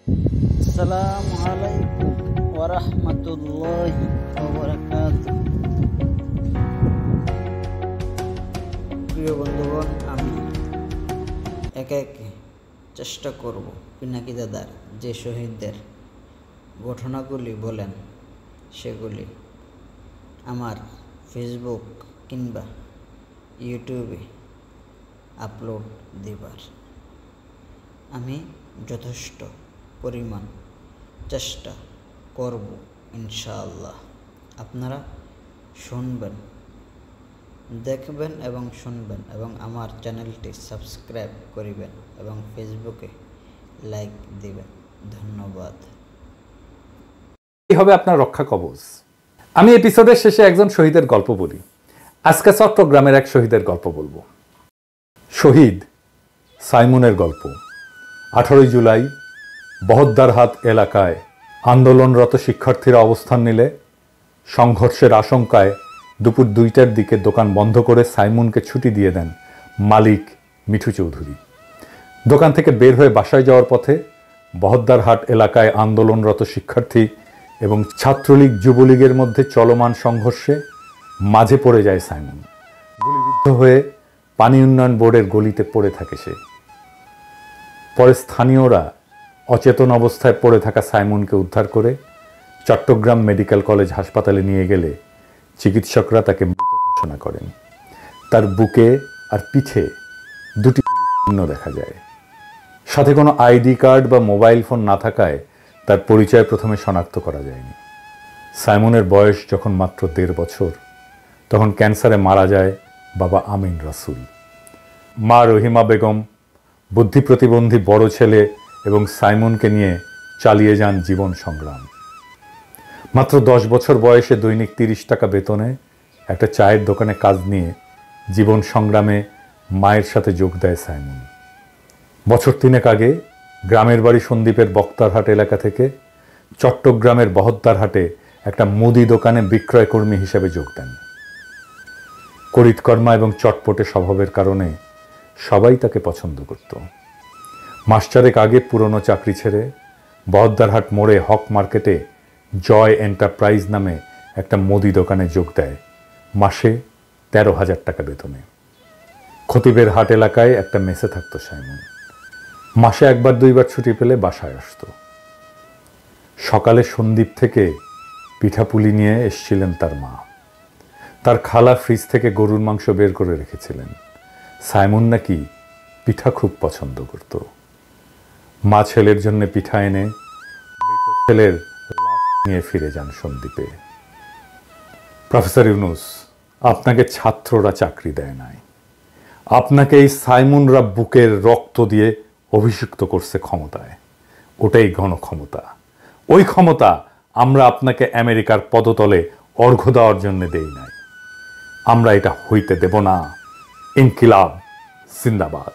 আসসালামু আলাইকুম ওয়া রাহমাতুল্লাহি ওয়া বারাকাতুহু। প্রিয় বন্ধুগণ, আমি একে একে চেষ্টা করব পিনাকি দাদার যে শহীদদের ঘটনাগুলি বলেন সেগুলি আমার ফেসবুক কিংবা ইউটিউবে আপলোড দিবার আমি যথেষ্ট পরিমাণ চেষ্টা করব ইনশাআল্লাহ। আপনারা শুনবেন, দেখবেন এবং শুনবেন এবং আমার চ্যানেলটি সাবস্ক্রাইব করিবেন এবং ফেসবুকে লাইক দিবেন। ধন্যবাদ। এই হবে আপনার রক্ষা কবচ। আমি এপিসোডের শেষে একজন শহীদের গল্প বলি। আজকে চট্টগ্রামের এক শহীদের গল্প বলবো। শহীদ সাইমনের গল্প। 18 জুলাই বহদ্দারহাট এলাকায় আন্দোলনরত শিক্ষার্থীরা অবস্থান নিলে সংঘর্ষের আশঙ্কায় দুপুর 2টার দিকে দোকান বন্ধ করে সাইমনকে ছুটি দিয়ে দেন মালিক মিঠু চৌধুরী। দোকান থেকে বের হয়ে বাসায় যাওয়ার পথে বহদ্দারহাট এলাকায় আন্দোলনরত শিক্ষার্থী এবং ছাত্রলীগ যুবলীগের মধ্যে চলমান সংঘর্ষে মাঝে পড়ে যায় সাইমন। গুলিবিদ্ধ হয়ে পানি উন্নয়ন বোর্ডের গলিতে পড়ে থাকে সে। পরে স্থানীয়রা অচেতন অবস্থায় পড়ে থাকা সাইমনকে উদ্ধার করে চট্টগ্রাম মেডিকেল কলেজ হাসপাতালে নিয়ে গেলে চিকিৎসকরা তাকে মৃত ঘোষণা করেন। তার বুকে আর পিঠে 2টি চিহ্ন দেখা যায়। সাথে কোনো আইডি কার্ড বা মোবাইল ফোন না থাকায় তার পরিচয় প্রথমে শনাক্ত করা যায়নি। সাইমনের বয়স যখন মাত্র 1.5 বছর, তখন ক্যান্সারে মারা যায় বাবা আমিন রাসুল। মা রহিমা বেগম বুদ্ধি প্রতিবন্ধী বড় ছেলে এবং সাইমনকে নিয়ে চালিয়ে যান জীবন সংগ্রাম। মাত্র 10 বছর বয়সে দৈনিক 30 টাকা বেতনে একটা চায়ের দোকানে কাজ নিয়ে জীবন সংগ্রামে মায়ের সাথে যোগ দেয় সাইমন। বছর 3 আগে গ্রামের বাড়ি সন্দ্বীপের বক্তারহাট এলাকা থেকে চট্টগ্রামের বহদ্দারহাটে একটা মুদি দোকানে বিক্রয় কর্মী হিসেবে যোগ দেন। করিতকর্মা এবং চটপটে স্বভাবের কারণে সবাই তাকে পছন্দ করত। মাস 4 আগে পুরনো চাকরি ছেড়ে বহদ্দারহাট মোড়ে হক মার্কেটে জয় এন্টারপ্রাইজ নামে একটা মুদি দোকানে যোগ দেয় মাসে 13,000 টাকা বেতনে। খতিবের হাট এলাকায় একটা মেসে থাকতো সাইমন। মাসে 1-2বার ছুটি পেলে বাসায় আসত। সকালে সন্দ্বীপ থেকে পিঠাপুলি নিয়ে এসছিলেন তার মা। তার খালা ফ্রিজ থেকে গরুর মাংস বের করে রেখেছিলেন। সাইমন নাকি পিঠা খুব পছন্দ করত। মা ছেলের জন্য পিঠা এনে মৃত ছেলের লাশ নিয়ে ফিরে যান সন্দ্বীপে। প্রফেসর ইউনুস, আপনাকে ছাত্ররা চাকরি দেয় নাই, আপনাকে এই সাইমনরা বুকের রক্ত দিয়ে অভিষিক্ত করছে ক্ষমতায়। ওটাই গণক্ষমতা। ওই ক্ষমতা আমরা আপনাকে আমেরিকার পদতলে অর্ঘ্য দেওয়ার জন্য দেই নাই। আমরা এটা হইতে দেব না। ইনকিলাব জিন্দাবাদ।